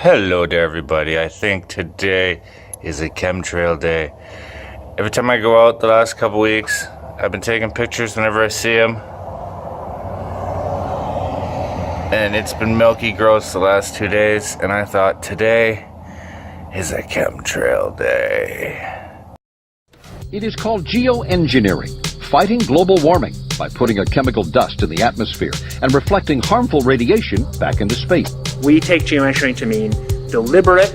Hello there everybody. I think today is a chemtrail day. Every time I go out the last couple weeks, I've been taking pictures whenever I see them. And it's been milky gross the last 2 days, and I thought today is a chemtrail day. It is called geoengineering, fighting global warming by putting a chemical dust in the atmosphere and reflecting harmful radiation back into space. We take geoengineering to mean deliberate,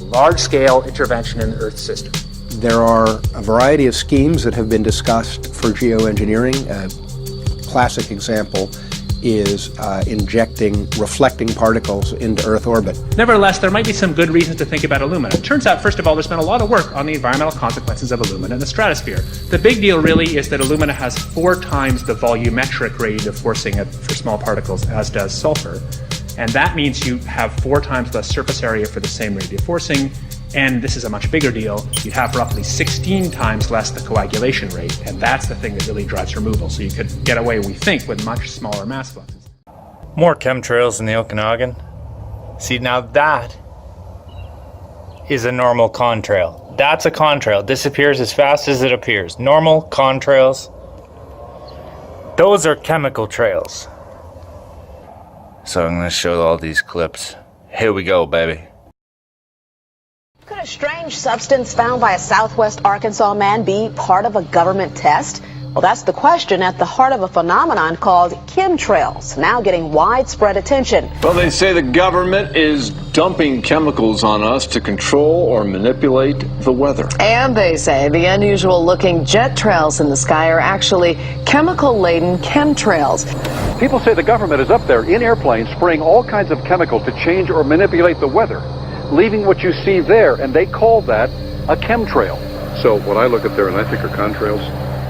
large-scale intervention in the Earth system. There are a variety of schemes that have been discussed for geoengineering. A classic example is injecting reflecting particles into Earth orbit. Nevertheless, there might be some good reasons to think about alumina. It turns out, first of all, there's been a lot of work on the environmental consequences of alumina in the stratosphere. The big deal really is that alumina has 4 times the volumetric rate of forcing it for small particles as does sulfur. And that means you have 4 times less surface area for the same rate of forcing. And this is a much bigger deal. You have roughly 16 times less the coagulation rate. And that's the thing that really drives removal. So you could get away, we think, with much smaller mass fluxes. More chemtrails in the Okanagan. See, now that is a normal contrail. That's a contrail. It disappears as fast as it appears. Normal contrails. Those are chemical trails. So I'm going to show all these clips. Here we go, baby. Could a strange substance found by a southwest Arkansas man be part of a government test? Well, that's the question at the heart of a phenomenon called chemtrails, now getting widespread attention. Well, they say the government is dumping chemicals on us to control or manipulate the weather. And they say the unusual-looking jet trails in the sky are actually chemical-laden chemtrails. People say the government is up there in airplanes spraying all kinds of chemicals to change or manipulate the weather, leaving what you see there, and they call that a chemtrail. So when I look up there and I think are contrails,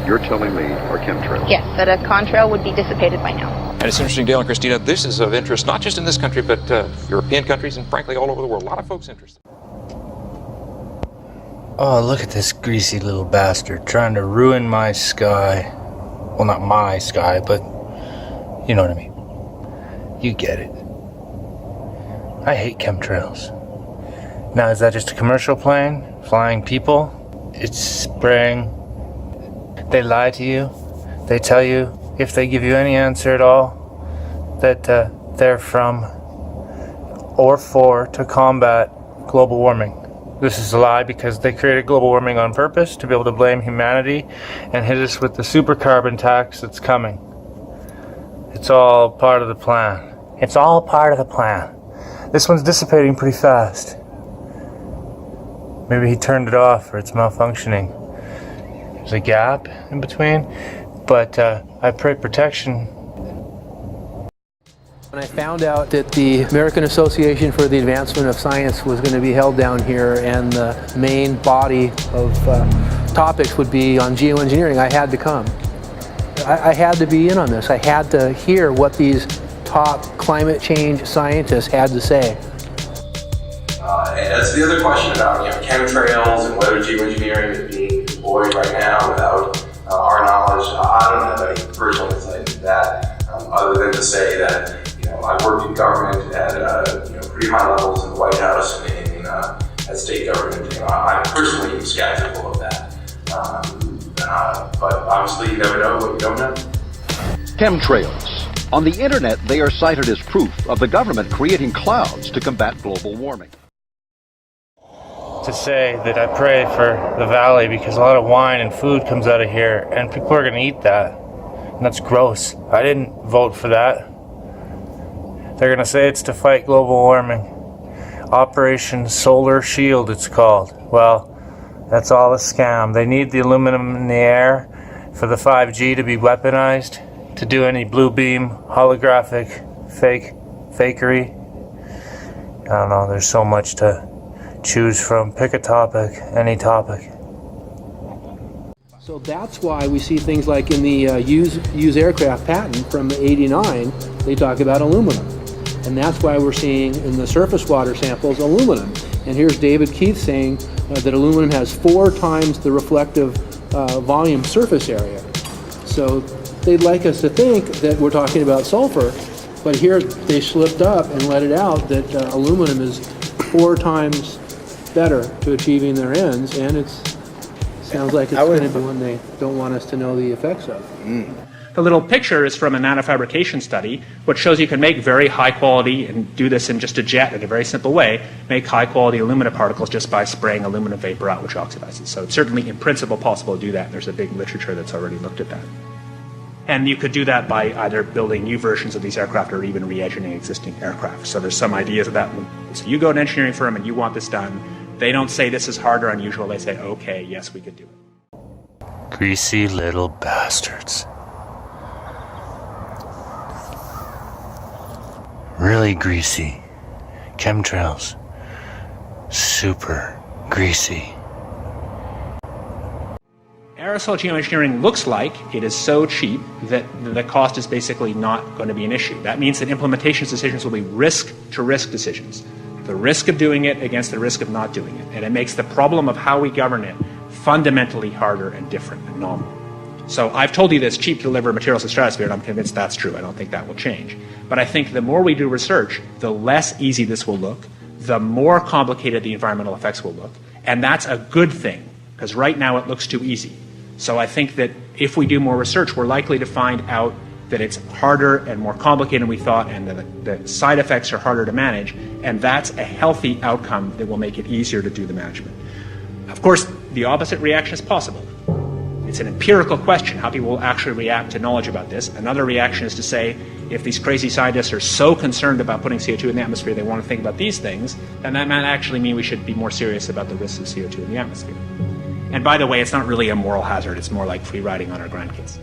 you're telling me are chemtrails? Yes, that a contrail would be dissipated by now. And it's interesting, Dale and Christina, this is of interest not just in this country, but European countries and frankly all over the world. A lot of folks interested. Oh, look at this greasy little bastard trying to ruin my sky. Well, not my sky, but you know what I mean. You get it. I hate chemtrails. Now, is that just a commercial plane flying people? It's spraying. They lie to you. They tell you, if they give you any answer at all, that they're from or for to combat global warming. This is a lie because they created global warming on purpose to be able to blame humanity and hit us with the super carbon tax that's coming. It's all part of the plan. It's all part of the plan. This one's dissipating pretty fast. Maybe he turned it off or it's malfunctioning. There's a gap in between, but I pray protection. When I found out that the American Association for the Advancement of Science was going to be held down here and the main body of topics would be on geoengineering, I had to come. I had to be in on this. I had to hear what these top climate change scientists had to say. And as the other question about chemtrails and whether geoengineering is being deployed right now without our knowledge, I don't have any personal insight into that, other than to say that I've worked in government at pretty high levels in the White House and in at state government. I'm personally skeptical of that, but obviously you never know what you don't know. Chemtrails. On the internet, they are cited as proof of the government creating clouds to combat global warming. To say that I pray for the valley because a lot of wine and food comes out of here and people are going to eat that. And that's gross. I didn't vote for that. They're going to say it's to fight global warming. Operation Solar Shield it's called. Well, that's all a scam. They need the aluminum in the air for the 5G to be weaponized, to do any blue beam, holographic, fakery. I don't know, there's so much to choose from. Pick a topic, any topic. So that's why we see things like in the use aircraft patent from '89, they talk about aluminum. And that's why we're seeing in the surface water samples aluminum. And here's David Keith saying that aluminum has 4 times the reflective volume surface area. So they'd like us to think that we're talking about sulfur, but here they slipped up and let it out that aluminum is 4 times better to achieving their ends, and it sounds like it's going to be one they don't want us to know the effects of. The little picture is from a nanofabrication study, which shows you can make very high quality, and do this in just a jet in a very simple way, make high quality alumina particles just by spraying aluminum vapor out, which oxidizes. So it's certainly in principle possible to do that, and there's a big literature that's already looked at that. And you could do that by either building new versions of these aircraft or even re-engineering existing aircraft. So there's some ideas of that. So you go to an engineering firm and you want this done. They don't say this is hard or unusual. They say, okay, yes, we could do it. Greasy little bastards. Really greasy. Chemtrails. Super greasy. Aerosol geoengineering looks like it is so cheap that the cost is basically not going to be an issue. That means that implementation decisions will be risk-to-risk decisions. The risk of doing it against the risk of not doing it. And it makes the problem of how we govern it fundamentally harder and different and novel. So I've told you that it's cheap to deliver materials to the stratosphere, and I'm convinced that's true. I don't think that will change. But I think the more we do research, the less easy this will look, the more complicated the environmental effects will look. And that's a good thing, because right now it looks too easy. So I think that if we do more research, we're likely to find out that it's harder and more complicated than we thought, and that the side effects are harder to manage, and that's a healthy outcome that will make it easier to do the management. Of course, the opposite reaction is possible. It's an empirical question, how people will actually react to knowledge about this. Another reaction is to say, if these crazy scientists are so concerned about putting CO2 in the atmosphere, they want to think about these things, then that might actually mean we should be more serious about the risks of CO2 in the atmosphere. And by the way, it's not really a moral hazard, it's more like free riding on our grandkids.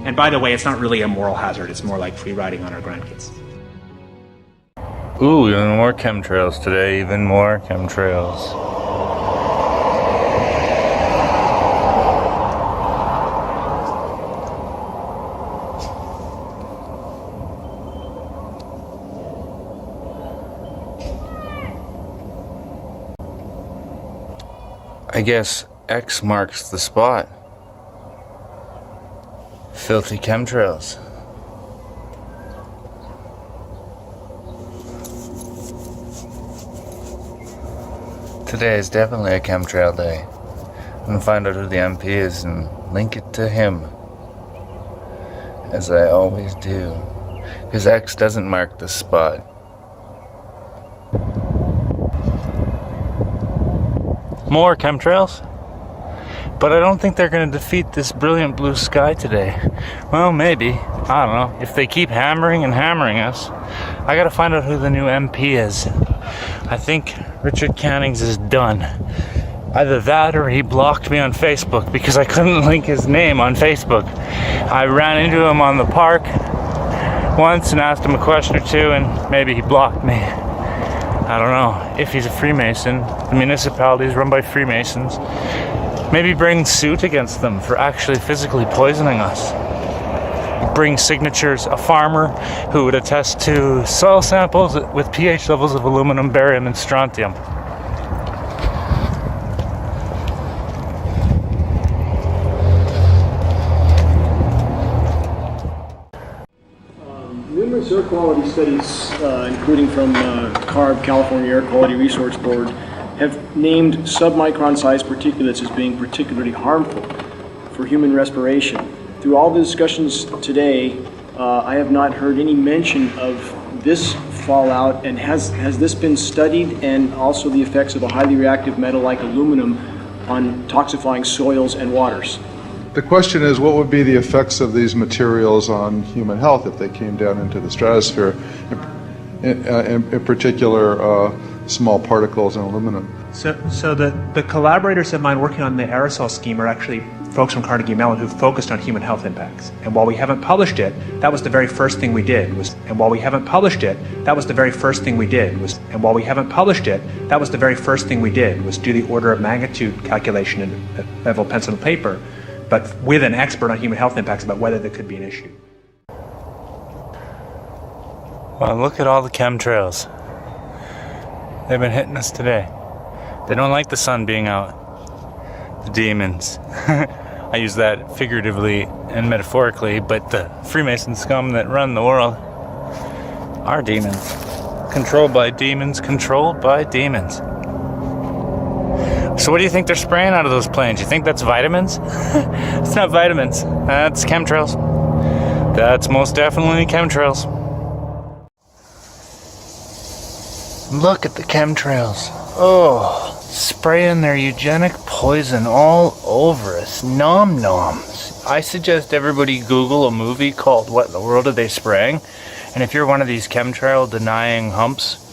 And by the way, it's not really a moral hazard, it's more like free riding on our grandkids. Ooh, even more chemtrails today, even more chemtrails. I guess X marks the spot. Filthy chemtrails. Today is definitely a chemtrail day. I'm gonna find out who the MP is and link it to him, as I always do, because X doesn't mark the spot. More chemtrails? But I don't think they're going to defeat this brilliant blue sky today. Well, maybe. I don't know. If they keep hammering and hammering us, I got to find out who the new MP is. I think Richard Cannings is done. Either that or he blocked me on Facebook because I couldn't link his name on Facebook. I ran into him on the park once and asked him a question or two, and maybe he blocked me. I don't know. If he's a Freemason, the municipality is run by Freemasons, maybe bring suit against them for actually physically poisoning us. Bring signatures, a farmer who would attest to soil samples with pH levels of aluminum, barium, and strontium. Numerous air quality studies, including from CARB, California Air Quality Resource Board, have named submicron-sized particulates as being particularly harmful for human respiration. Through all the discussions today, I have not heard any mention of this fallout, and has this been studied, and also the effects of a highly reactive metal like aluminum on toxifying soils and waters? The question is, what would be the effects of these materials on human health if they came down into the stratosphere, in particular small particles and aluminum? So the collaborators of mine working on the aerosol scheme are actually folks from Carnegie Mellon who focused on human health impacts. And while we haven't published it, that was the very first thing we did. Was do the order of magnitude calculation in level pencil and paper, but with an expert on human health impacts about whether there could be an issue. Well, look at all the chemtrails. They've been hitting us today. They don't like the sun being out. The demons. I use that figuratively and metaphorically, but the Freemason scum that run the world are demons. Controlled by demons, controlled by demons. So what do you think they're spraying out of those planes? You think that's vitamins? It's not vitamins. That's chemtrails. That's most definitely chemtrails. Look at the chemtrails. Oh, spraying their eugenic poison all over us. Nom noms. I suggest everybody Google a movie called What in the World Are They Spraying? And if you're one of these chemtrail denying humps,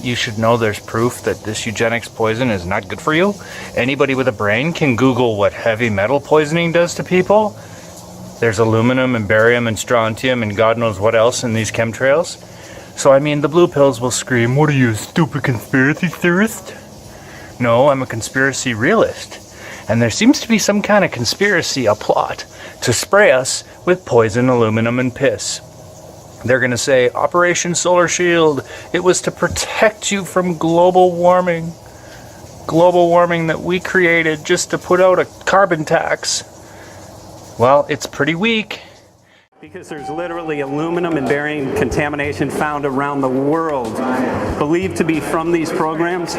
you should know there's proof that this eugenics poison is not good for you. Anybody with a brain can Google what heavy metal poisoning does to people. There's aluminum and barium and strontium and God knows what else in these chemtrails. So I mean, the blue pills will scream, "What are you, a stupid conspiracy theorist?" No, I'm a conspiracy realist. And there seems to be some kind of conspiracy, a plot, to spray us with poison, aluminum, and piss. They're going to say, Operation Solar Shield, it was to protect you from global warming. Global warming that we created just to put out a carbon tax. Well, it's pretty weak. Because there's literally aluminum and barium contamination found around the world, believed to be from these programs.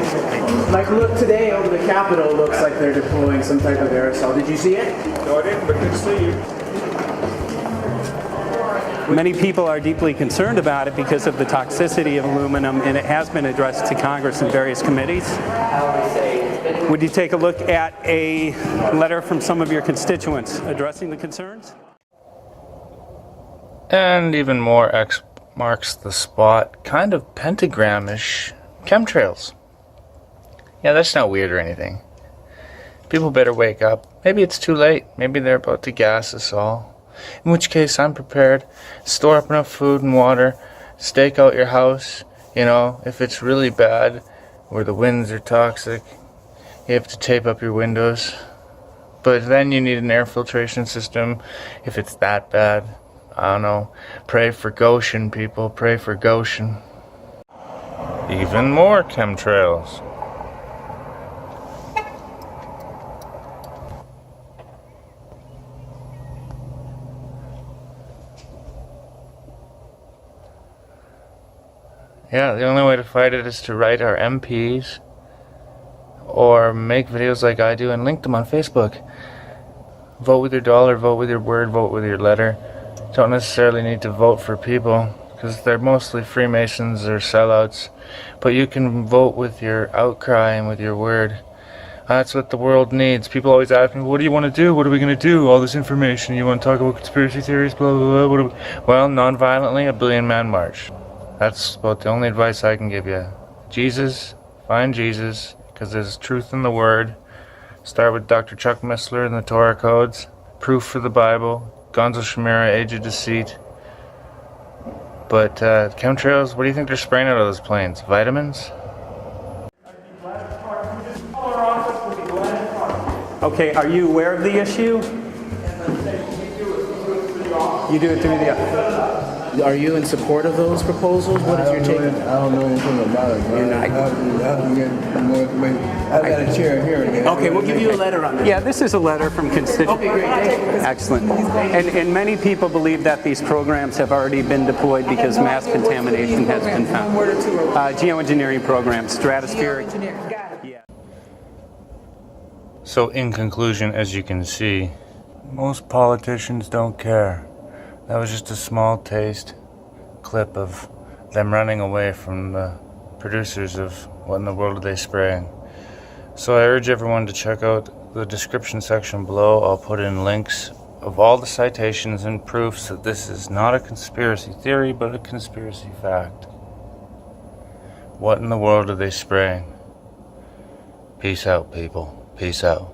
Like, look, today over the Capitol looks like they're deploying some type of aerosol. Did you see it? No, I didn't, but good to see you. Many people are deeply concerned about it because of the toxicity of aluminum, and it has been addressed to Congress in various committees. Would you take a look at a letter from some of your constituents addressing the concerns? And even more X marks the spot, kind of pentagram-ish chemtrails. Yeah, that's not weird or anything. People better wake up. Maybe it's too late. Maybe they're about to gas us all. In which case, I'm prepared. Store up enough food and water. Stake out your house. You know, if it's really bad, where the winds are toxic, you have to tape up your windows. But then you need an air filtration system if it's that bad. I don't know. Pray for Goshen, people. Pray for Goshen. Even more chemtrails. Yeah, the only way to fight it is to write our MPs or make videos like I do and link them on Facebook. Vote with your dollar, vote with your word, vote with your letter. Don't necessarily need to vote for people because they're mostly Freemasons or sellouts, but you can vote with your outcry and with your word. That's what the world needs. People always ask me, what do you want to do? What are we going to do? All this information. You want to talk about conspiracy theories? Blah, blah, blah. Well, non-violently, a billion-man march. That's about the only advice I can give you. Jesus, find Jesus, because there's truth in the Word. Start with Dr. Chuck Missler and the Torah codes. Proof for the Bible. Gonzo Shemira, Age of Deceit. But chemtrails, what do you think they're spraying out of those planes? Vitamins? Okay, are you aware of the issue? You do it through the... Are you in support of those proposals? What is your take? I don't know anything about it. You're not. I have to get more information. I've got a chair here. Okay, we'll give you a letter on that. Yeah, this is a letter from constituents. Okay, great. Excellent. And many people believe that these programs have already been deployed because mass contamination has been found. Geoengineering programs, stratospheric. Yeah. So in conclusion, as you can see, most politicians don't care. That was just a small taste clip of them running away from the producers of What in the World Are They Spraying. So I urge everyone to check out the description section below. I'll put in links of all the citations and proofs that this is not a conspiracy theory, but a conspiracy fact. What in the world are they spraying? Peace out, people. Peace out.